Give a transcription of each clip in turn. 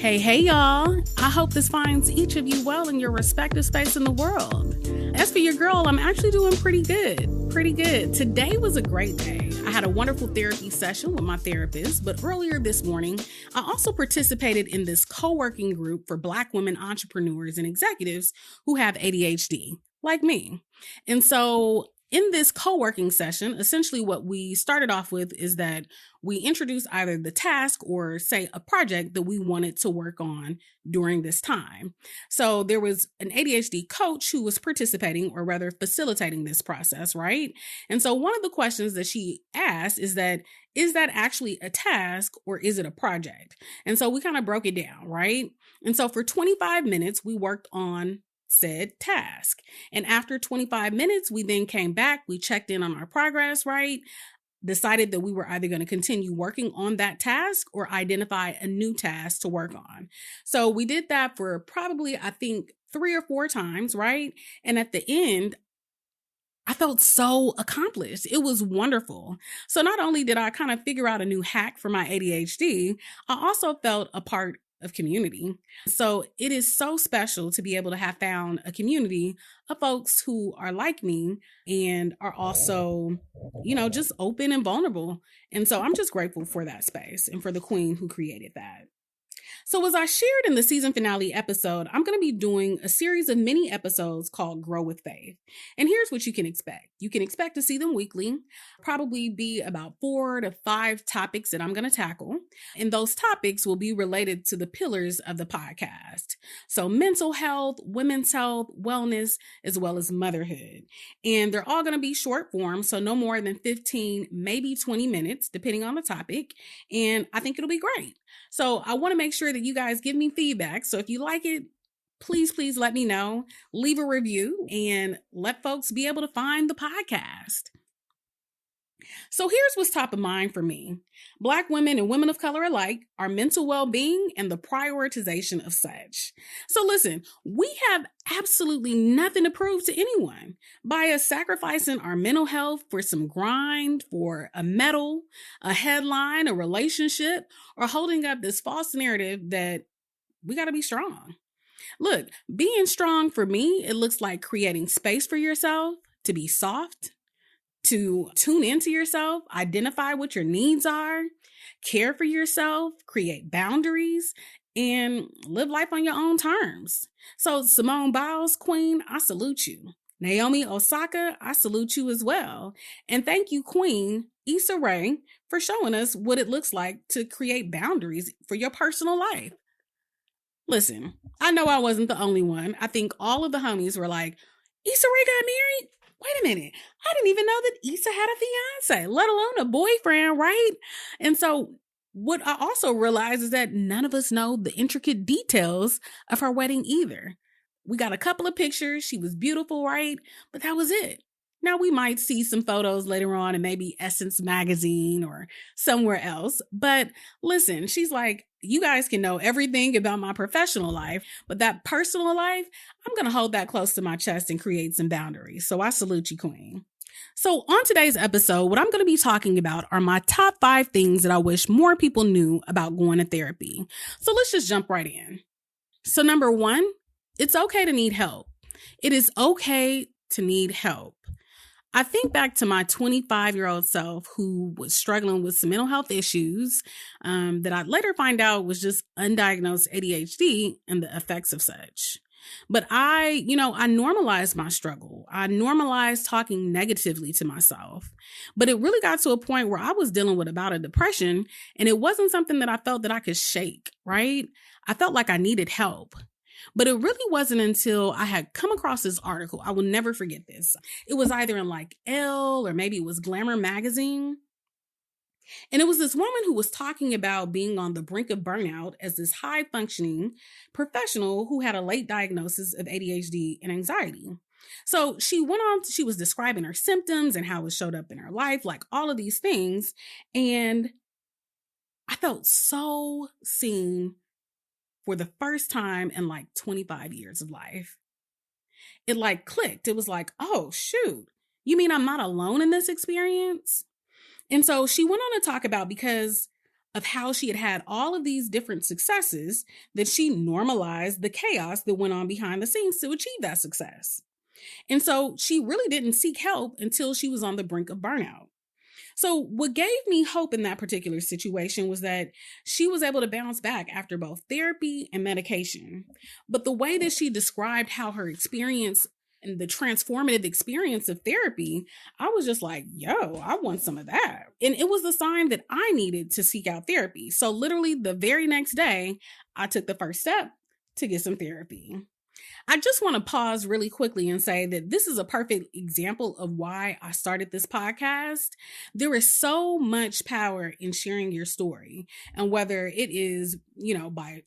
Hey, y'all. I hope this finds each of you well in your respective space in the world. As for your girl, I'm actually doing pretty good. Today was a great day. I had a wonderful therapy session with my therapist, but earlier this morning, I also participated in this co-working group for Black women entrepreneurs and executives who have ADHD, like me. And so in this co-working session, essentially what we started off with is that we introduced either the task or say a project that we wanted to work on during this time. So there was an ADHD coach who was participating, or rather facilitating this process, right? And so one of the questions that she asked is that actually a task or is it a project? And so we kind of broke it down, right? And so for 25 minutes, we worked on said task. And after 25 minutes, we then came back, we checked in on our progress, right? Decided that we were either going to continue working on that task or identify a new task to work on. So we did that for probably, I think, 3 or 4 times, right? And at the end, I felt so accomplished. It was wonderful. So not only did I kind of figure out a new hack for my ADHD, I also felt a part of community. So it is so special to be able to have found a community of folks who are like me and are also, just open and vulnerable. And so I'm just grateful for that space and for the queen who created that. So as I shared in the season finale episode, I'm going to be doing a series of mini episodes called Grow with Faith. And here's what you can expect. You can expect to see them weekly, probably be about 4 to 5 topics that I'm going to tackle. And those topics will be related to the pillars of the podcast. So mental health, women's health, wellness, as well as motherhood. And they're all going to be short form, so no more than 15, maybe 20 minutes, depending on the topic. And I think it'll be great. So I want to make sure that you guys give me feedback. So if you like it, please let me know. Leave a review and let folks be able to find the podcast. So here's what's top of mind for me. Black women and women of color alike, our mental well-being and the prioritization of such. So listen, we have absolutely nothing to prove to anyone by us sacrificing our mental health for some grind, for a medal, a headline, a relationship, or holding up this false narrative that we got to be strong. Look, being strong for me, it looks like creating space for yourself to be soft, to tune into yourself, identify what your needs are, care for yourself, create boundaries, and live life on your own terms. So Simone Biles, queen, I salute you. Naomi Osaka, I salute you as well. And thank you, Queen Issa Rae, for showing us what it looks like to create boundaries for your personal life. Listen, I know I wasn't the only one. I think all of the homies were like, Issa Rae got married? Wait a minute. I didn't even know that Issa had a fiance, let alone a boyfriend, right? And so what I also realized is that none of us know the intricate details of her wedding either. We got a couple of pictures. She was beautiful, right? But that was it. Now we might see some photos later on in maybe Essence magazine or somewhere else. But listen, she's like, you guys can know everything about my professional life, but that personal life, I'm going to hold that close to my chest and create some boundaries. So I salute you, queen. So on today's episode, what I'm going to be talking about are my top 5 things that I wish more people knew about going to therapy. So let's just jump right in. So number 1, it's okay to need help. It is okay to need help. I think back to my 25-year-old self who was struggling with some mental health issues that I'd later find out was just undiagnosed ADHD and the effects of such. But I normalized my struggle. I normalized talking negatively to myself. But it really got to a point where I was dealing with about a depression, and it wasn't something that I felt that I could shake, right? I felt like I needed help. But it really wasn't until I had come across this article. I will never forget this. It was either in like Elle or maybe it was Glamour magazine. And it was this woman who was talking about being on the brink of burnout as this high functioning professional who had a late diagnosis of ADHD and anxiety. So she was describing her symptoms and how it showed up in her life, like all of these things. And I felt so seen for the first time in like 25 years of life. It like clicked. It was like, oh, shoot. You mean I'm not alone in this experience? And so she went on to talk about, because of how she had had all of these different successes, that she normalized the chaos that went on behind the scenes to achieve that success. And so she really didn't seek help until she was on the brink of burnout. So, what gave me hope in that particular situation was that she was able to bounce back after both therapy and medication. But the way that she described how her experience and the transformative experience of therapy, I was just like, yo, I want some of that. And it was the sign that I needed to seek out therapy. So, literally, the very next day, I took the first step to get some therapy. I just want to pause really quickly and say that this is a perfect example of why I started this podcast. There is so much power in sharing your story, and whether it is, by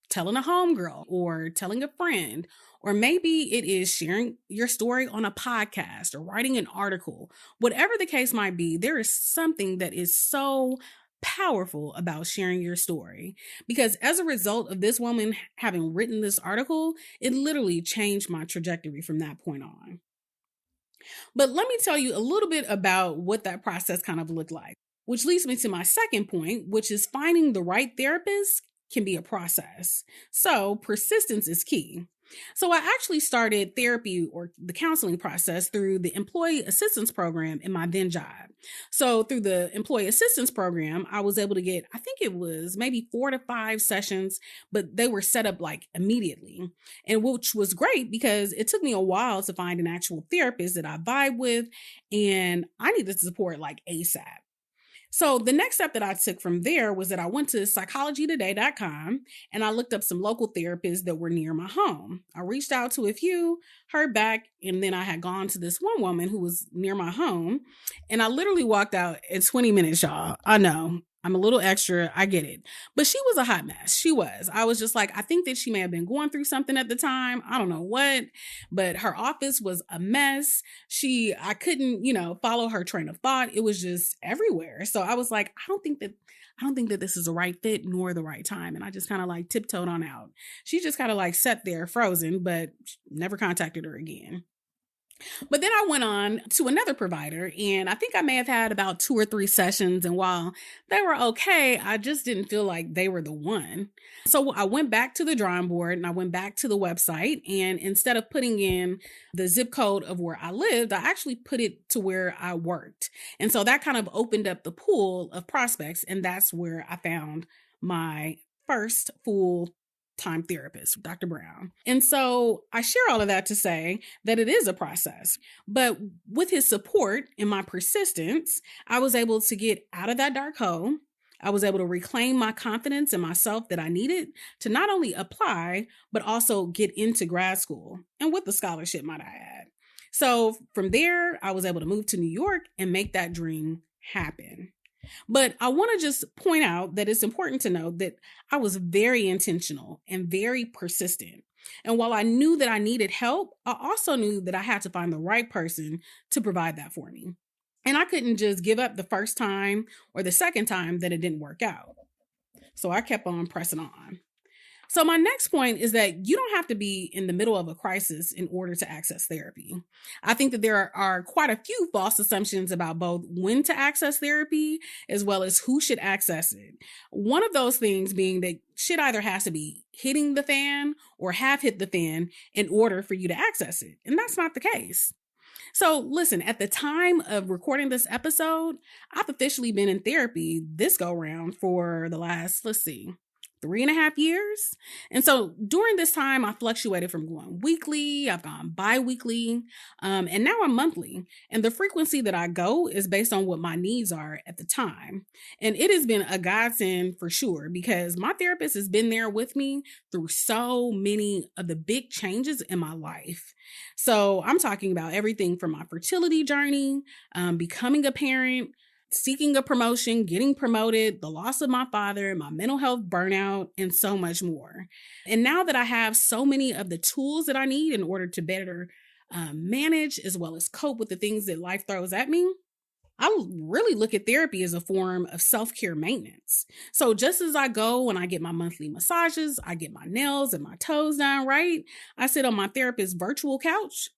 telling a homegirl or telling a friend, or maybe it is sharing your story on a podcast or writing an article, whatever the case might be, there is something that is so powerful about sharing your story, because as a result of this woman having written this article, it literally changed my trajectory from that point on. But let me tell you a little bit about what that process kind of looked like, which leads me to my second point, which is finding the right therapist can be a process. So persistence is key. So I actually started therapy or the counseling process through the employee assistance program in my then job. So through the employee assistance program, I was able to get, I think it was maybe 4 to 5 sessions, but they were set up like immediately. And which was great because it took me a while to find an actual therapist that I vibe with, and I needed support like ASAP. So the next step that I took from there was that I went to psychologytoday.com and I looked up some local therapists that were near my home. I reached out to a few, heard back, and then I had gone to this one woman who was near my home, and I literally walked out in 20 minutes, y'all. I know, I'm a little extra, I get it. But she was a hot mess. She was. I was just like, I think that she may have been going through something at the time. I don't know what, but her office was a mess. I couldn't, follow her train of thought. It was just everywhere. So I was like, I don't think that this is the right fit nor the right time. And I just kind of like tiptoed on out. She just kind of like sat there frozen, but never contacted her again. But then I went on to another provider, and I think I may have had about 2 or 3 sessions. And while they were okay, I just didn't feel like they were the one. So I went back to the drawing board and I went back to the website. And instead of putting in the zip code of where I lived, I actually put it to where I worked. And so that kind of opened up the pool of prospects. And that's where I found my first full-time therapist, Dr. Brown. And so I share all of that to say that it is a process, but with his support and my persistence, I was able to get out of that dark hole. I was able to reclaim my confidence in myself that I needed to not only apply, but also get into grad school, and with the scholarship, might I add. So from there, I was able to move to New York and make that dream happen. But I want to just point out that it's important to know that I was very intentional and very persistent. And while I knew that I needed help, I also knew that I had to find the right person to provide that for me. And I couldn't just give up the first time or the second time that it didn't work out. So I kept on pressing on. So my next point is that you don't have to be in the middle of a crisis in order to access therapy. I think that there are quite a few false assumptions about both when to access therapy as well as who should access it. One of those things being that shit either has to be hitting the fan or have hit the fan in order for you to access it. And that's not the case. So listen, at the time of recording this episode, I've officially been in therapy this go round for the last, 3.5 years. And so during this time, I fluctuated from going weekly, I've gone bi-weekly, and now I'm monthly. And the frequency that I go is based on what my needs are at the time. And it has been a godsend for sure, because my therapist has been there with me through so many of the big changes in my life. So I'm talking about everything from my fertility journey, becoming a parent, seeking a promotion, getting promoted, the loss of my father, my mental health burnout, and so much more. And now that I have so many of the tools that I need in order to better manage as well as cope with the things that life throws at me, I really look at therapy as a form of self-care maintenance. So just as I go and I get my monthly massages, I get my nails and my toes done right, I sit on my therapist's virtual couch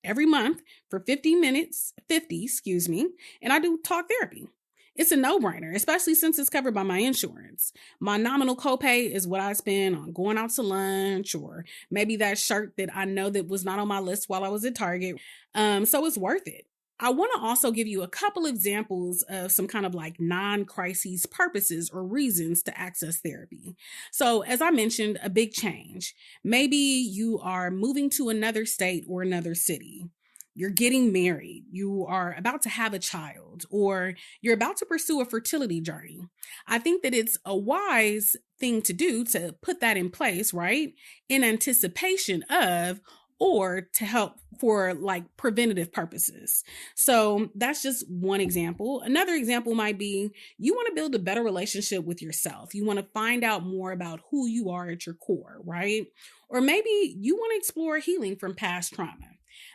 every month for 50 minutes, and I do talk therapy. It's a no-brainer, especially since it's covered by my insurance. My nominal copay is what I spend on going out to lunch or maybe that shirt that I know that was not on my list while I was at Target. So it's worth it. I want to also give you a couple examples of some kind of like non-crises purposes or reasons to access therapy. So as I mentioned, a big change. Maybe you are moving to another state or another city. You're getting married, you are about to have a child, or you're about to pursue a fertility journey. I think that it's a wise thing to do to put that in place, right? In anticipation of, or to help for like preventative purposes. So that's just one example. Another example might be you want to build a better relationship with yourself. You want to find out more about who you are at your core, right? Or maybe you want to explore healing from past trauma.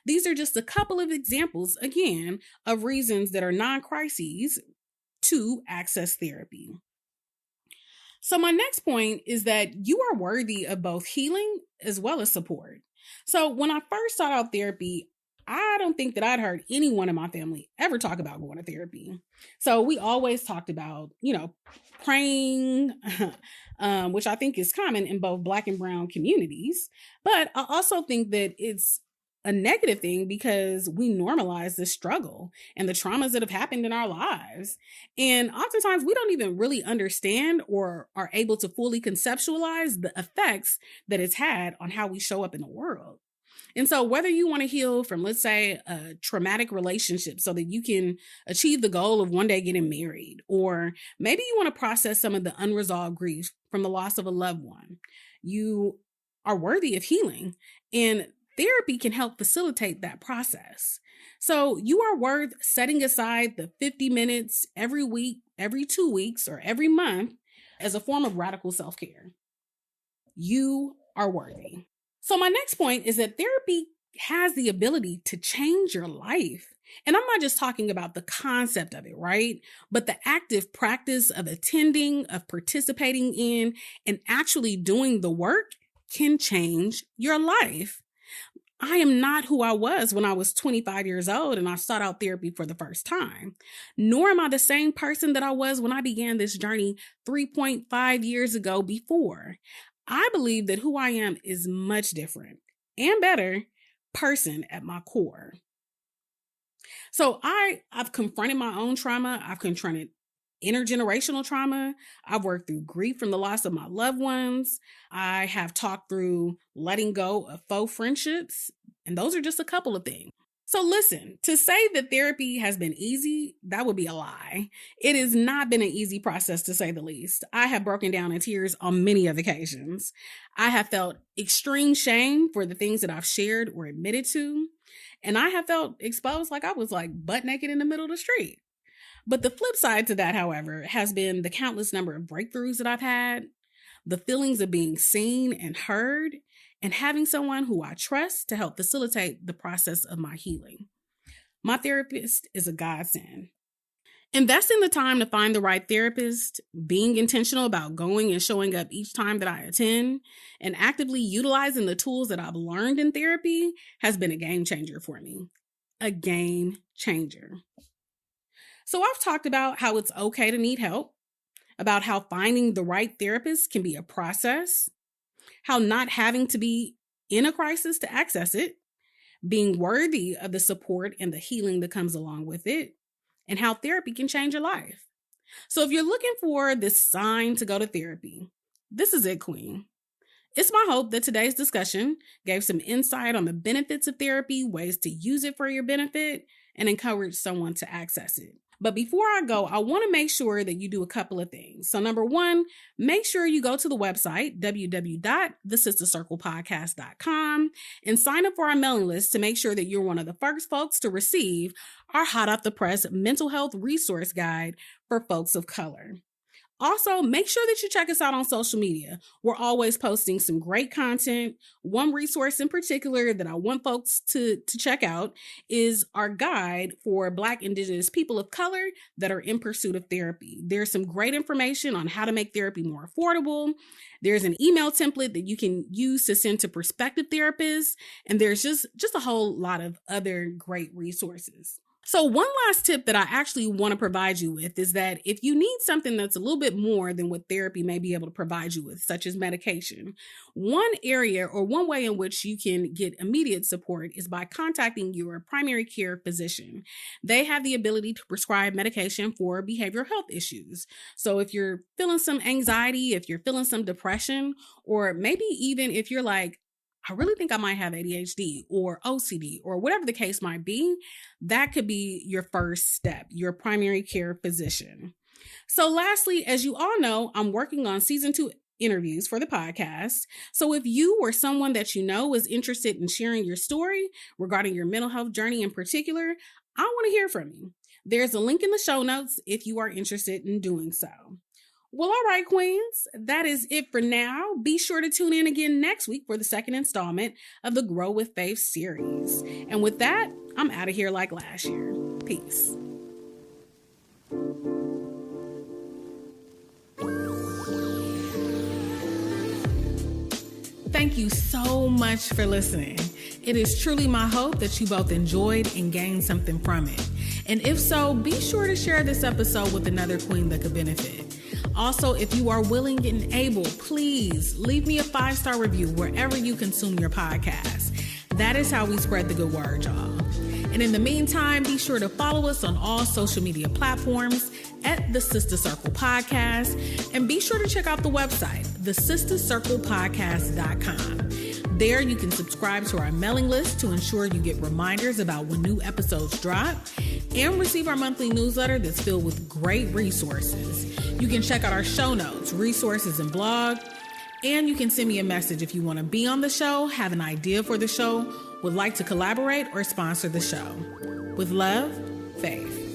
These are just a couple of examples, again, of reasons that are non-crises to access therapy. So my next point is that you are worthy of both healing as well as support. So when I first sought out therapy, I don't think that I'd heard anyone in my family ever talk about going to therapy. So we always talked about, praying, which I think is common in both Black and Brown communities. But I also think that it's a negative thing because we normalize this struggle and the traumas that have happened in our lives. And oftentimes we don't even really understand or are able to fully conceptualize the effects that it's had on how we show up in the world. And so whether you want to heal from, let's say, a traumatic relationship so that you can achieve the goal of one day getting married, or maybe you want to process some of the unresolved grief from the loss of a loved one, you are worthy of healing. And therapy can help facilitate that process. So you are worth setting aside the 50 minutes every week, every 2 weeks, or every month as a form of radical self-care. You are worthy. So my next point is that therapy has the ability to change your life. And I'm not just talking about the concept of it, right? But the active practice of attending, of participating in, and actually doing the work can change your life. I am not who I was when I was 25 years old and I sought out therapy for the first time, nor am I the same person that I was when I began this journey 3.5 years ago before. I believe that who I am is much different and better person at my core. So I've confronted my own trauma. I've confronted intergenerational trauma. I've worked through grief from the loss of my loved ones. I have talked through letting go of faux friendships. And those are just a couple of things. So listen, to say that therapy has been easy, that would be a lie. It has not been an easy process, to say the least. I have broken down in tears on many of occasions. I have felt extreme shame for the things that I've shared or admitted to. And I have felt exposed like I was like butt naked in the middle of the street. But the flip side to that, however, has been the countless number of breakthroughs that I've had, the feelings of being seen and heard, and having someone who I trust to help facilitate the process of my healing. My therapist is a godsend. Investing the time to find the right therapist, being intentional about going and showing up each time that I attend, and actively utilizing the tools that I've learned in therapy has been a game changer for me. A game changer. So I've talked about how it's okay to need help, about how finding the right therapist can be a process, how not having to be in a crisis to access it, being worthy of the support and the healing that comes along with it, and how therapy can change your life. So if you're looking for this sign to go to therapy, this is it, Queen. It's my hope that today's discussion gave some insight on the benefits of therapy, ways to use it for your benefit, and encourage someone to access it. But before I go, I want to make sure that you do a couple of things. So number one, make sure you go to the website, www.thesistarcirclepodcast.com, and sign up for our mailing list to make sure that you're one of the first folks to receive our hot off the press mental health resource guide for folks of color. Also, make sure that you check us out on social media. We're always posting some great content. One resource in particular that I want folks to check out is our guide for Black, Indigenous people of color that are in pursuit of therapy. There's some great information on how to make therapy more affordable. There's an email template that you can use to send to prospective therapists. And there's just a whole lot of other great resources. So one last tip that I actually want to provide you with is that if you need something that's a little bit more than what therapy may be able to provide you with, such as medication, one area or one way in which you can get immediate support is by contacting your primary care physician. They have the ability to prescribe medication for behavioral health issues. So if you're feeling some anxiety, if you're feeling some depression, or maybe even if you're like, I really think I might have ADHD or OCD or whatever the case might be, that could be your first step, your primary care physician. So lastly, as you all know, I'm working on season 2 interviews for the podcast. So if you or someone that you know is interested in sharing your story regarding your mental health journey in particular, I want to hear from you. There's a link in the show notes if you are interested in doing so. Well, all right, Queens, that is it for now. Be sure to tune in again next week for the second installment of the Grow with Faith series. And with that, I'm out of here like last year. Peace. Thank you so much for listening. It is truly my hope that you both enjoyed and gained something from it. And if so, be sure to share this episode with another queen that could benefit. Also, if you are willing and able, please leave me a 5-star review wherever you consume your podcast. That is how we spread the good word, y'all. And in the meantime, be sure to follow us on all social media platforms at the Sista Circle Podcast. And be sure to check out the website, thesistacirclepodcast.com. There you can subscribe to our mailing list to ensure you get reminders about when new episodes drop and receive our monthly newsletter that's filled with great resources. You can check out our show notes, resources, and blog. And you can send me a message if you want to be on the show, have an idea for the show, would like to collaborate, or sponsor the show. With love, Faith.